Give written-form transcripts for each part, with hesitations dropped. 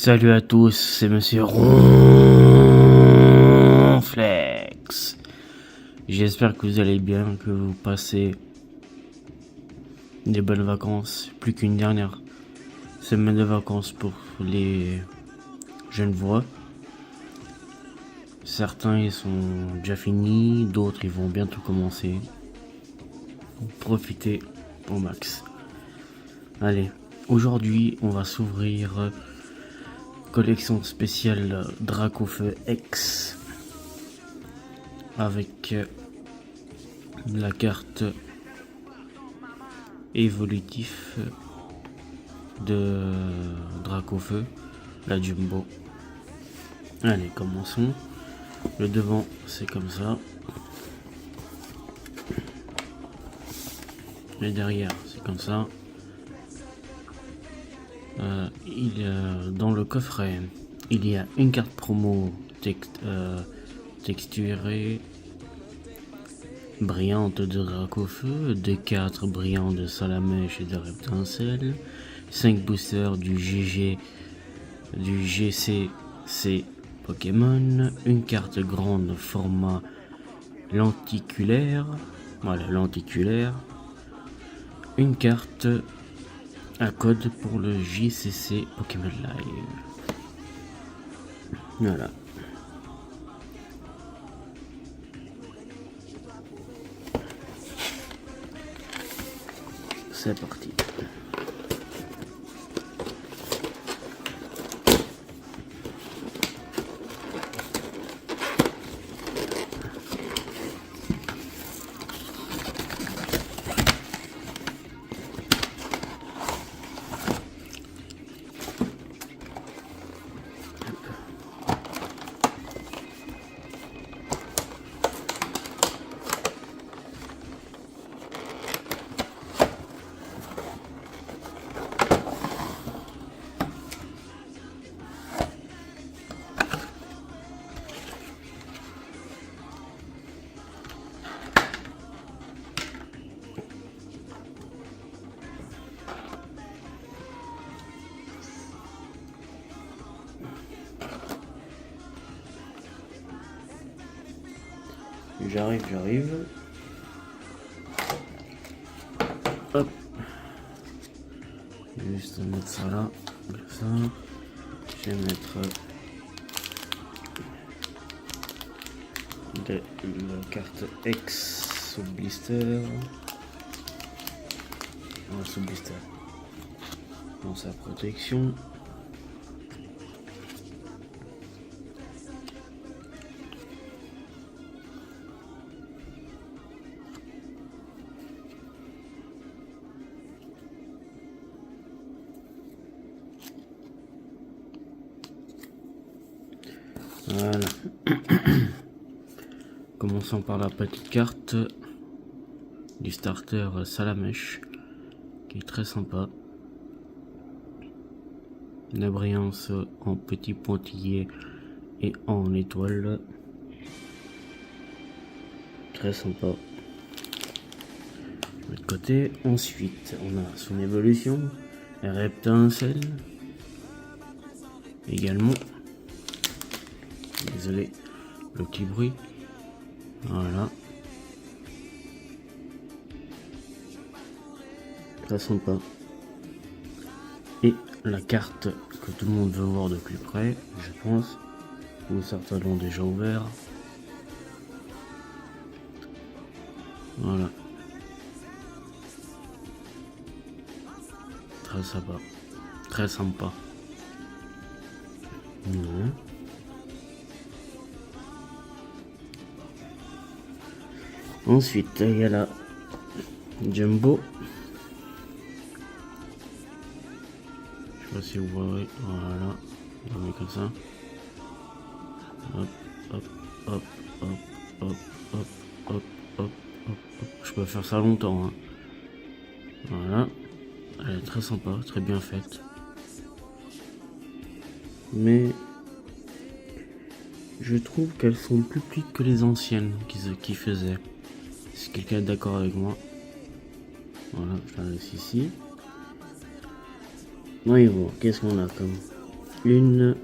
Salut à tous, c'est Monsieur Ronflex. J'espère que vous allez bien, que vous passez des bonnes vacances. Plus qu'une dernière semaine de vacances pour les jeunes voix. Certains ils sont déjà finis, d'autres ils vont bientôt commencer. Profitez au max. Allez, aujourd'hui on va s'ouvrir collection spéciale Dracofeu X avec la carte évolutif de Dracofeu, la Jumbo. Allez, commençons. Le devant c'est comme ça, et derrière c'est comme ça. Dans le coffret il y a une carte promo texturée brillante de Dracofeu, 2 cartes brillantes de Salamèche et de Reptincelle, 5 boosters du GCC Pokémon, une carte grande format lenticulaire, voilà lenticulaire, une carte à code pour le JCC Pokémon Live. Voilà. C'est parti. J'arrive. Hop. Juste mettre ça là, comme ça. Je vais mettre la carte X sous blister. Sous blister. Dans sa protection. Voilà. Commençons par la petite carte du starter Salamèche, qui est très sympa. La brillance en petit pointillé et en étoile. Très sympa. De l'autre côté, ensuite, on a son évolution, Reptincelle. Également. Désolé, le petit bruit. Voilà. Très sympa. Et la carte que tout le monde veut voir de plus près, je pense. Ou certains l'ont déjà ouvert. Voilà. Très sympa. Très sympa. Ensuite, il y a la Jumbo. Je sais pas si vous voyez. Voilà. On met comme ça. Hop, hop, hop, hop, hop, hop, hop, hop, hop, hop. Je peux faire ça longtemps. Hein. Voilà. Elle est très sympa, très bien faite. Mais je trouve qu'elles sont plus petites que les anciennes qui faisaient. Si quelqu'un est d'accord avec moi. Voilà, je la laisse ici. Oui, bon, qu'est-ce qu'on a comme Une,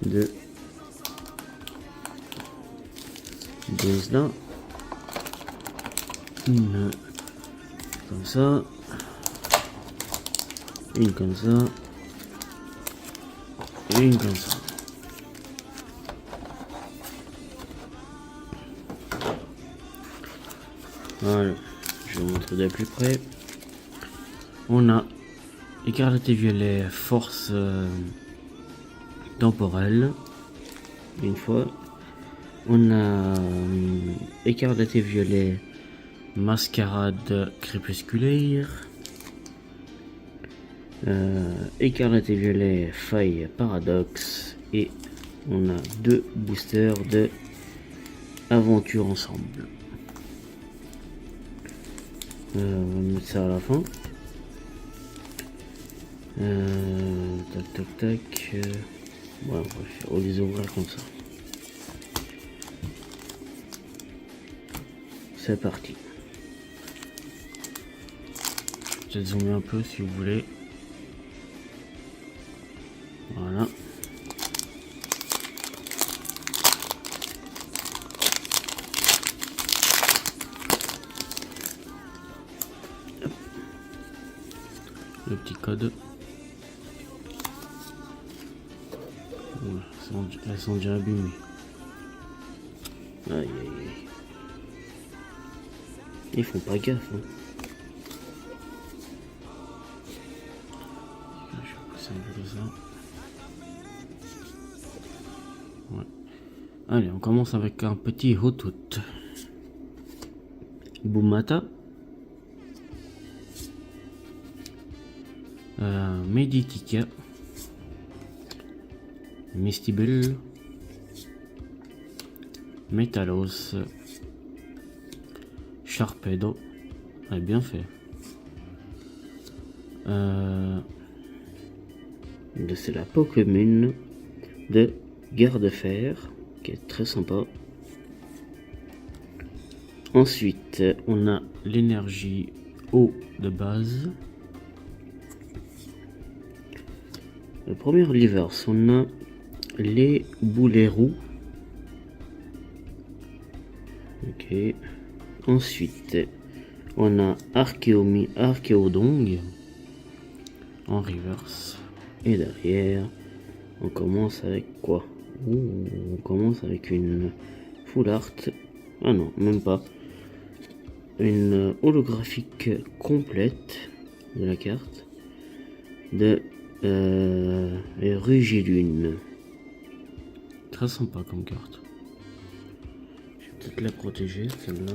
deux, 12 là. Une comme ça. Une comme ça. Et une comme ça. Voilà. Je vais vous montrer de plus près. On a écarlate violet force temporelle. Une fois. On a écarlate violet mascarade crépusculaire. Écarlate violet faille paradoxe. Et on a deux boosters de aventure ensemble. On va mettre ça à la fin. Tac tac tac. Ouais, on va les ouvrir comme ça. C'est parti. Je vais zoomer un peu si vous voulez. Voilà. Hop. Le petit code. Elles sont déjà abîmées. Aïe aïe aïe. Ils font pas gaffe. Hein. Je vais pousser un peu de ça. Ouais. Allez, on commence avec un petit Hotot. Boumata. Meditica. Mistibel. Metalos. Sharpedo. Ah, bien fait. C'est la Pokémon de Guerre de Fer, qui est très sympa. Ensuite, on a l'énergie eau de base. Le premier reverse, on a les boulets roux. Ok. Ensuite, on a Archéodong en reverse. Et derrière, on commence avec quoi? On commence avec une full art. Ah non, même pas. Une holographique complète de la carte de Rugilune. Très sympa comme carte. Je vais peut-être la protéger, celle-là.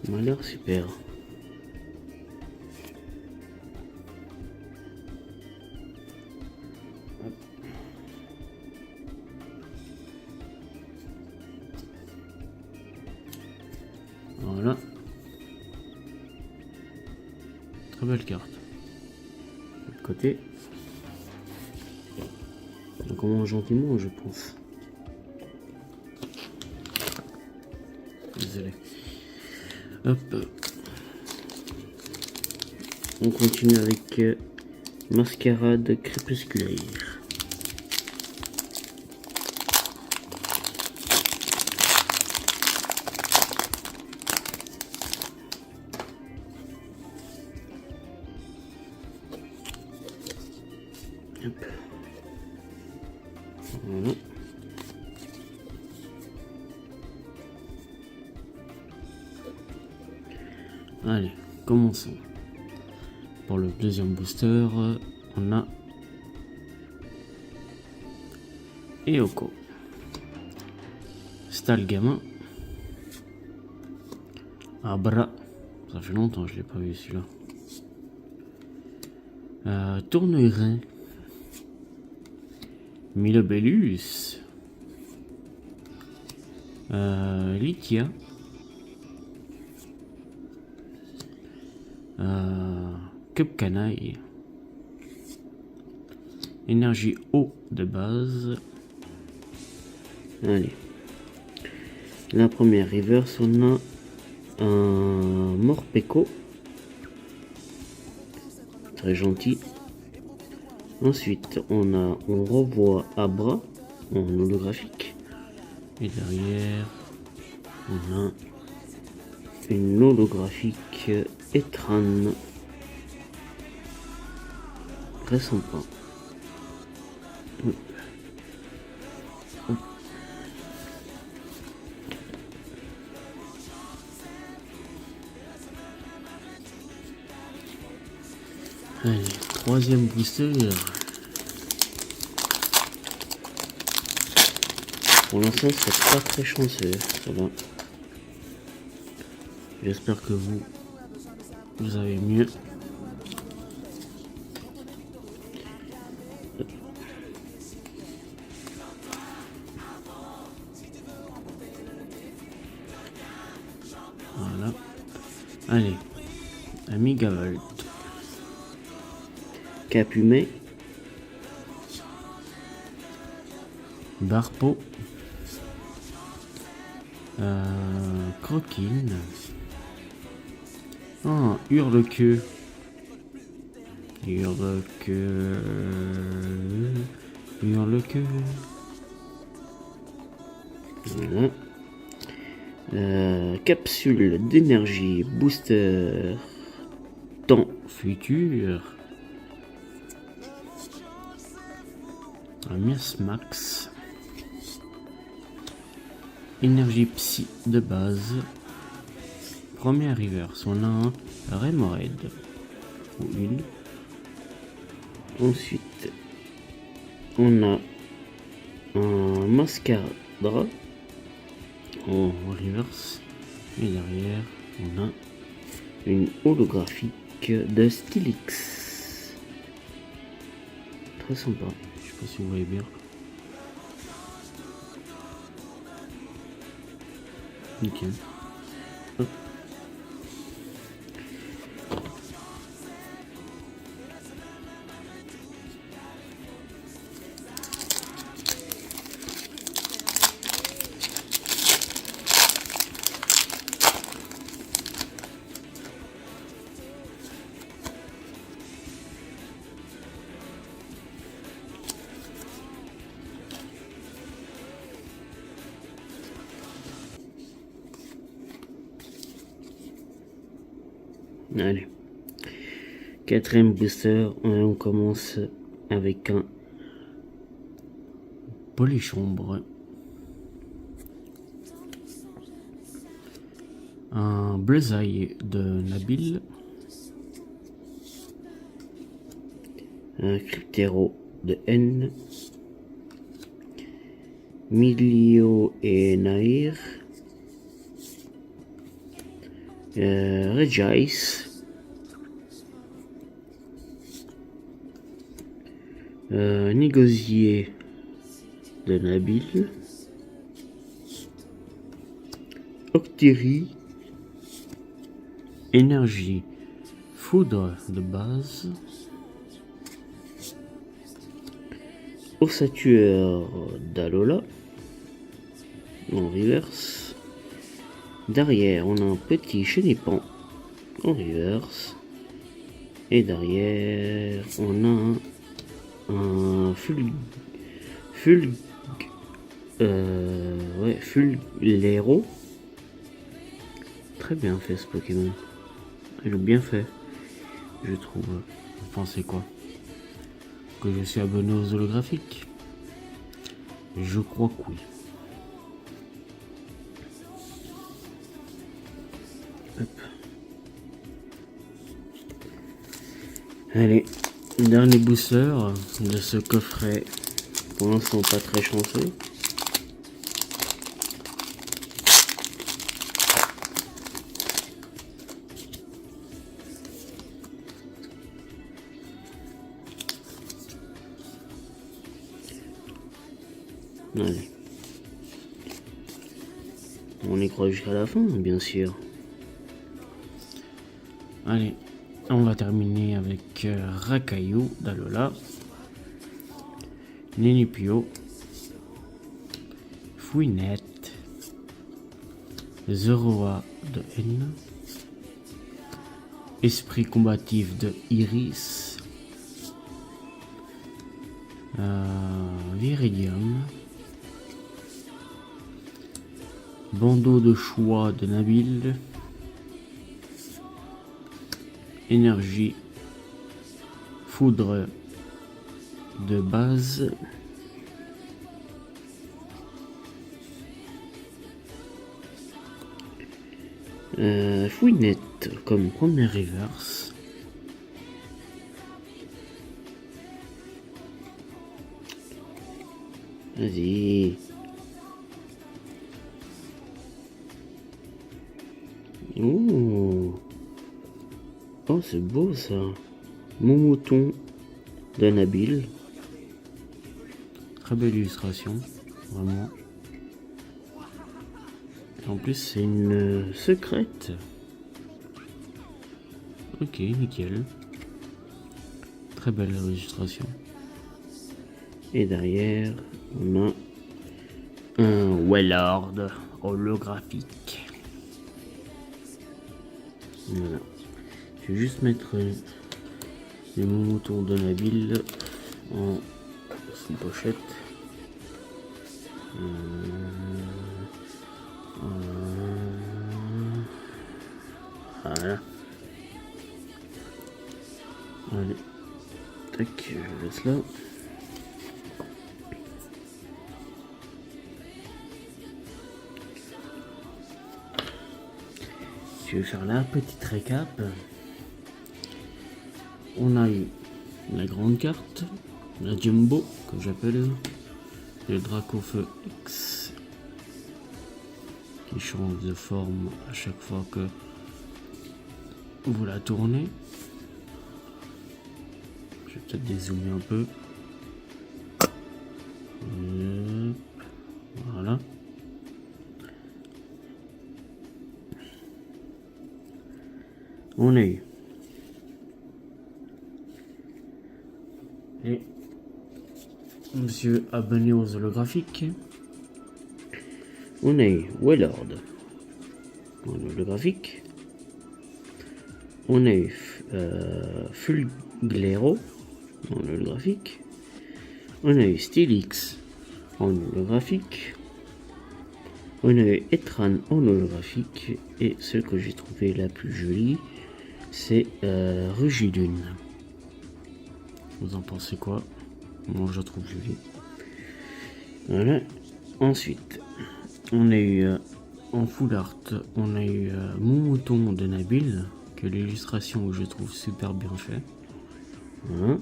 Elle m'a l'air super. Voilà. Très belle carte. De l'autre côté. On commence gentiment, je pense. Désolé. Hop. On continue avec Mascarade crépusculaire. Hop. Voilà. Allez, commençons. Pour le deuxième booster, on a Eoko, Stalgamin, Abra, ça fait longtemps que je l'ai pas vu celui-là. Tournerin, Milobellus, Lythia, Cupcanaille, énergie eau de base. Allez, la première reverse, on a un Morpeko, très gentil. Ensuite, on revoit Abra en holographique. Et derrière, on a une holographique Etran. Très sympa. Allez, troisième booster. Pour l'instant, c'est pas très chanceux, ça va. J'espère que vous avez mieux. Voilà. Allez, Amiga Volt. Capumet. Barpo. Croquine. Ah, Hurle-queue. Hurle-queue. Hurle-queue. Voilà. Capsule d'énergie booster temps futur. Miss Max. Énergie psy de base. Premier reverse, on a un Remoraid ou une. Ensuite, on a un Mascadra en reverse. Et derrière, on a une holographique de Stylix. Très sympa. Je sais pas si vous voyez bien. Nickel. Hop. Allez, quatrième booster, on commence avec un Polychombre, un Bleusaille de Nabil, un Cryptero de N, Milio et Nair, Regice, Négocier de Nabil, Octérie, Énergie Foudre de base, Ossature d'Alola en reverse. Derrière, on a un petit Chenipan en reverse. Et derrière, on a un Fulguero. Très bien fait ce Pokémon. Il est bien fait, je trouve. Vous pensez quoi? Que je suis abonné aux holographiques? Je crois que oui. Hop. Allez, dernier booster de ce coffret. Pour l'instant pas très chanceux. Allez. On y croit jusqu'à la fin, bien sûr. Allez, on va terminer avec Rakayu d'Alola, Nenipio, Fouinette, Zoroa de N, Esprit combatif de Iris, Viridium. Bandeau de choix de Nabil. Énergie. Foudre de base. Fouinette comme première reverse. Vas-y. Oh, oh c'est beau ça. Mon mouton de Nabil. Très belle illustration, vraiment. En plus, c'est une secrète. Ok, nickel. Très belle illustration. Et derrière, on a un Wellord holographique. Voilà. Je vais juste mettre les moutons de Nabil en sous pochette. Voilà. Allez. Tac, je laisse là. Je vais faire la petite récap. On a eu la grande carte, la Jumbo que j'appelle, le Dracofeu X qui change de forme à chaque fois que vous la tournez. Je vais peut-être dézoomer un peu. Voilà. On a eu et monsieur abonné aux holographiques. On a eu Wellord en holographique. On a eu Fulglero en holographique. On a eu Stylix en holographique. On a eu Etran en holographique. Et celle que j'ai trouvé la plus jolie, c'est Rugidune. Vous en pensez quoi? Moi je la trouve jolie. Voilà. Ensuite, on a eu en full art, on a eu Mon mouton de Nabil, que l'illustration je trouve super bien fait. Voilà.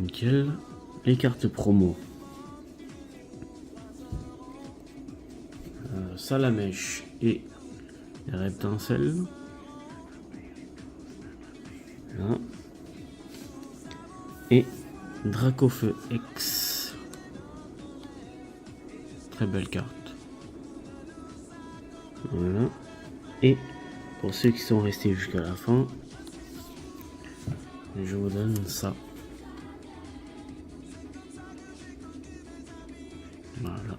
Nickel. Les cartes promo. Salamèche et les reptincelles. Voilà. Et Dracofeu X. Très belle carte. Voilà. Et pour ceux qui sont restés jusqu'à la fin, je vous donne ça. Voilà.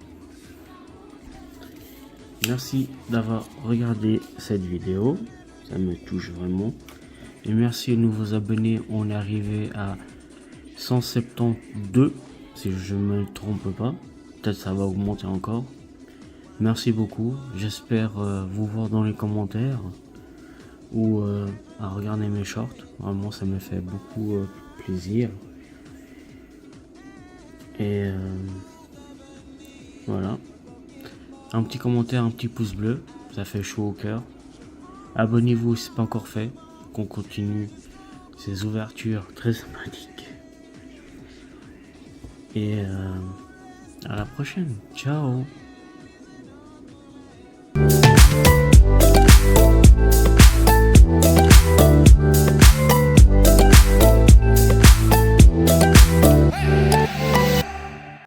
Merci d'avoir regardé cette vidéo. Ça me touche vraiment. Et merci aux nouveaux abonnés. On est arrivé à 172, si je ne me trompe pas. Peut-être ça va augmenter encore. Merci beaucoup. J'espère vous voir dans les commentaires ou à regarder mes shorts. Vraiment, ça me fait beaucoup plaisir. Et voilà. Un petit commentaire, un petit pouce bleu. Ça fait chaud au cœur. Abonnez-vous si ce n'est pas encore fait. Qu'on continue ces ouvertures très sympathiques. Et à la prochaine. Ciao.